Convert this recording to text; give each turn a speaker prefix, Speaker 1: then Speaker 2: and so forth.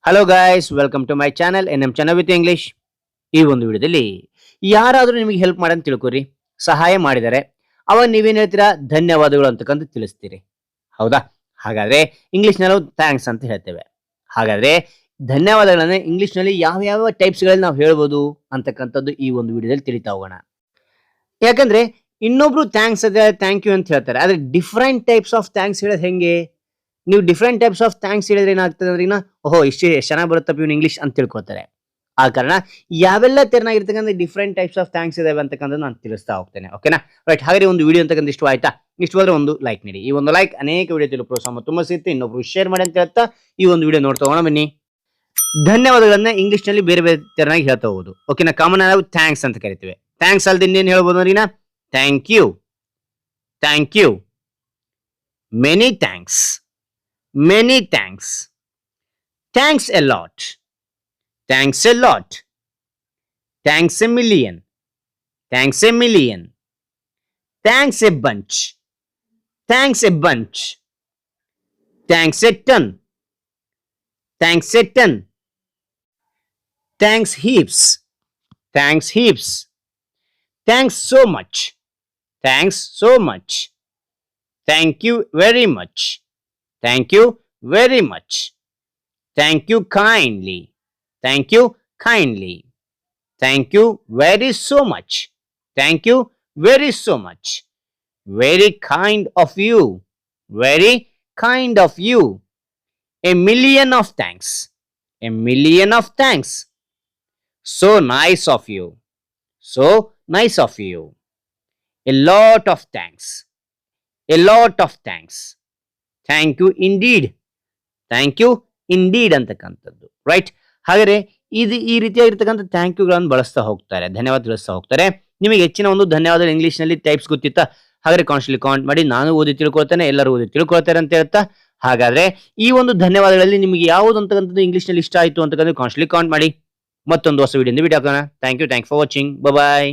Speaker 1: Hello guys, welcome to my channel N M Chenna with English. ಈ ಒಂದು ವಿಡಿಯೋದಲ್ಲಿ ಯಾರಾದರೂ ನಿಮಗೆ ಹೆಲ್ಪ್ ಮಾಡಂತ ತಿಳ್ಕೊರಿ, ಸಹಾಯ ಮಾಡಿದರೆ ಅವಾಗ ನೀವೇನ್ ಹೇಳ್ತೀರಾ? ಧನ್ಯವಾದಗಳು ಅಂತಕ್ಕಂಥ ತಿಳಿಸ್ತೀರಿ, ಹೌದಾ? ಹಾಗಾದ್ರೆ ಇಂಗ್ಲಿಷ್ ನಲ್ಲಿ ಥ್ಯಾಂಕ್ಸ್ ಅಂತ ಹೇಳ್ತೇವೆ. ಹಾಗಾದ್ರೆ ಧನ್ಯವಾದಗಳನ್ನ ಇಂಗ್ಲಿಷ್ ನಲ್ಲಿ ಯಾವ ಯಾವ ಟೈಪ್ಸ್ ಗಳಲ್ಲಿ ನಾವು ಹೇಳ್ಬೋದು ಅಂತಕ್ಕಂಥದ್ದು ಈ ಒಂದು ವಿಡಿಯೋದಲ್ಲಿ ತಿಳಿತಾ ಹೋಗೋಣ. ಯಾಕಂದ್ರೆ ಇನ್ನೊಬ್ರು ಥ್ಯಾಂಕ್ಸ್ ಅದೇ ಥ್ಯಾಂಕ್ ಯು ಅಂತ ಹೇಳ್ತಾರೆ, ಆದ್ರೆ ಡಿಫ್ರೆಂಟ್ ಟೈಪ್ಸ್ ಆಫ್ ಥ್ಯಾಂಕ್ಸ್ ಹೇಳೋದು ಹೆಂಗೆ? ನೀವು ಡಿಫ್ರೆಂಟ್ ಟೈಪ್ಸ್ ಆಫ್ ಥ್ಯಾಂಕ್ಸ್ ಹೇಳಿದ್ರೆ ಏನಾಗ್ತದೆ ಅಂದ್ರೆ ಓಹೋ ಇಷ್ಟೇ ಚೆನ್ನಾಗಿ ಬರುತ್ತಪ್ಪ ಇವ್ನು ಇಂಗ್ಲಿಷ್ ಅಂತ ತಿಳ್ಕೊತಾರೆ. ಆ ಕಾರಣ ಯಾವೆಲ್ಲ ತೆರನಾಗಿರ್ತಕ್ಕಂಥ ಡಿಫ್ರೆಂಟ್ ಟೈಪ್ಸ್ ಆಫ್ ಥ್ಯಾಂಕ್ಸ್ ಇದಾವೆ ಅಂತಕ್ಕಂಥ ನಾನು ತಿಳಿಸ್ತಾ ಹೋಗ್ತೇನೆ. ಓಕೆನಾ? ರೈಟ್. ಹಾಗೆ ಒಂದು ವಿಡಿಯೋ ಅಂತಕ್ಕಂಥ ಇಷ್ಟ ಆಯ್ತಾ? ಇಷ್ಟು ಹೋದ್ರೆ ಒಂದು ಲೈಕ್ ನೀಡಿ. ಈ ಒಂದು ಲೈಕ್ ಅನೇಕ ವಿಡಿಯೋ ತಿಳಿ ಪ್ರೋತ್ಸಾಹ ತುಂಬಾ ಸಿಗುತ್ತೆ. ಇನ್ನೊಬ್ರು ಶೇರ್ ಮಾಡಿ ಅಂತ ಹೇಳ್ತಾ ಈ ಒಂದು ವಿಡಿಯೋ ನೋಡ್ತಾ ಹೋಗೋಣ ಬನ್ನಿ. ಧನ್ಯವಾದಗಳನ್ನ ಇಂಗ್ಲಿಷ್ ನಲ್ಲಿ ಬೇರೆ ಬೇರೆ ತೆರನಾಗಿ ಹೇಳ್ತಾ ಹೋಗುದು. ಓಕೆನಾ? ಕಾಮನ್ ನಾವು ಥ್ಯಾಂಕ್ಸ್ ಅಂತ ಕರಿತೀವಿ. ಥ್ಯಾಂಕ್ಸ್ ಅಲ್ದ ಇನ್ನೇನು ಹೇಳ್ಬೋದು ನೋಡಿನ? Thank you, thank you, many thanks, many thanks, thanks a lot, thanks a lot, thanks a million, thanks a million, thanks a bunch, thanks a bunch, thanks a ton, thanks a ton, thanks heaps, thanks heaps, thanks so much, thanks so much, thank you very much, thank you very much, thank you kindly, thank you kindly, thank you very so much, thank you very so much, very kind of you, very kind of you, a million of thanks, a million of thanks, so nice of you, so nice of you, a lot of thanks, a lot of thanks, thank you indeed, thank you indeed ಅಂತಕ್ಕಂಥದ್ದು. Right. ಹಾಗಾದ್ರೆ ಈ ರೀತಿಯಾಗಿರ್ತಕ್ಕಂಥ thank ಯುಗಳನ್ನು ಬಳಸ್ತಾ ಹೋಗ್ತಾರೆ, ಧನ್ಯವಾದ ತಿಳಿಸ್ತಾ ಹೋಗ್ತಾರೆ. ನಿಮಗೆ ಹೆಚ್ಚಿನ ಒಂದು ಧನ್ಯವಾದ ಇಂಗ್ಲಿಷ್ ನಲ್ಲಿ ಟೈಪ್ಸ್ ಗೊತ್ತಿತ್ತಾ? ಹಾಗಾದ್ರೆ ಕಾನ್ಸ್ಟ್ಲಿ ಕಾಮೆಂಟ್ ಮಾಡಿ. ನಾನು ಓದಿ ತಿಳ್ಕೊಳ್ತೇನೆ, ಎಲ್ಲರೂ ಓದಿ ತಿಳ್ಕೊಳ್ತಾರೆ ಅಂತ ಹೇಳ್ತಾ, ಹಾಗಾದ್ರೆ ಈ ಒಂದು ಧನ್ಯವಾದಗಳಲ್ಲಿ ನಿಮಗೆ ಯಾವುದು ಅಂತಕ್ಕಂಥದ್ದು ಇಂಗ್ಲಿಷ್ ನಲ್ಲಿ ಇಷ್ಟ ಆಯಿತು ಅಂತಕ್ಕಂಥ ಕಾನ್ಸ್ಟ್ಲಿ ಕಾಮೆಂಟ್ ಮಾಡಿ. ಮತ್ತೊಂದು ಹೊಸ ವಿಡಿಯೋ ಹಾಕೋಣ. Thank you for watching. Bye.